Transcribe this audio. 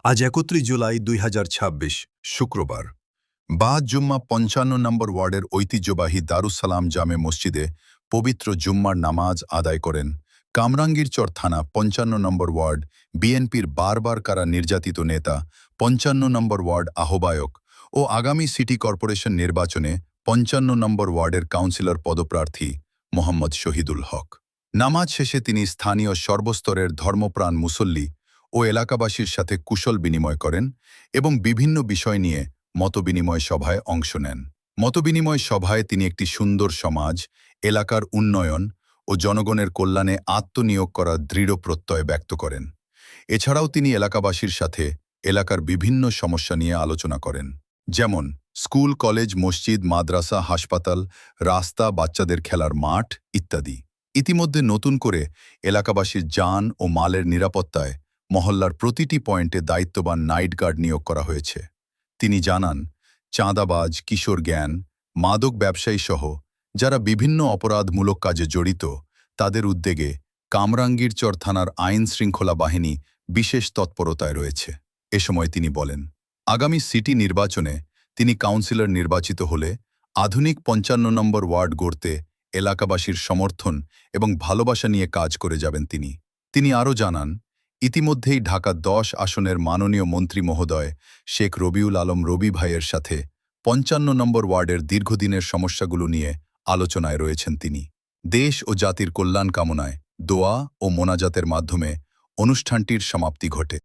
আজ ৩১ জুলাই ২০২৬ শুক্রবার বাদ জুম্মা ৫৫ নম্বর ওয়ার্ডের ঐতিহ্যবাহী দারুসালাম জামে মসজিদে পবিত্র জুম্মার নামাজ আদায় করেন কামরাঙ্গীরচর থানা ৫৫ নম্বর ওয়ার্ড বিএনপির বারবার কারা নির্যাতিত নেতা ৫৫ নম্বর ওয়ার্ড আহ্বায়ক ও আগামী সিটি কর্পোরেশন নির্বাচনে ৫৫ নম্বর ওয়ার্ডের কাউন্সিলর পদপ্রার্থী মোহাম্মদ শহীদুল হক। নামাজ শেষে তিনি স্থানীয় সর্বস্তরের ধর্মপ্রাণ মুসল্লি ও এলাকাবাসীর সাথে কুশল বিনিময় করেন এবং বিভিন্ন বিষয় নিয়ে মতবিনিময় সভায় অংশ নেন। মতবিনিময় সভায় তিনি একটি সুন্দর সমাজ, এলাকার উন্নয়ন ও জনগণের কল্যাণে আত্মনিয়োগ করার দৃঢ় প্রত্যয় ব্যক্ত করেন। এছাড়াও তিনি এলাকাবাসীর সাথে এলাকার বিভিন্ন সমস্যা নিয়ে আলোচনা করেন, যেমন স্কুল, কলেজ, মসজিদ, মাদ্রাসা, হাসপাতাল, রাস্তা, বাচ্চাদের খেলার মাঠ ইত্যাদি। ইতিমধ্যে নতুন করে এলাকাবাসীর যান ও মালের নিরাপত্তায় মহল্লার প্রতিটি পয়েন্টে দায়িত্ববান নাইট গার্ড নিয়োগ করা হয়েছে। তিনি জানান, চাঁদাবাজ, কিশোর জ্ঞান, মাদক ব্যবসায়ী সহ যারা বিভিন্ন অপরাধমূলক কাজে জড়িত তাদের উদ্যোগে কামরাঙ্গীরচর থানার আইন শৃঙ্খলা বাহিনী বিশেষ তৎপরতায় রয়েছে। এ সময় তিনি বলেন, আগামী সিটি নির্বাচনে তিনি কাউন্সিলর নির্বাচিত হলে আধুনিক ৫৫ নম্বর ওয়ার্ড গড়তে এলাকাবাসীর সমর্থন এবং ভালোবাসা নিয়ে কাজ করে যাবেন তিনি আরও জানান, ইতিমধ্যেই ঢাকা ১০ আসনের মাননীয় মন্ত্রী মহোদয় শেখ রবিউল আলম রবি ভাইয়ের সাথে ৫৫ নম্বর ওয়ার্ডের দীর্ঘদিনের সমস্যাগুলো নিয়ে আলোচনায় রয়েছেন তিনি। দেশ ও জাতির কল্যাণ কামনায় দোয়া ও মোনাজাতের মাধ্যমে অনুষ্ঠানটির সমাপ্তি ঘটে।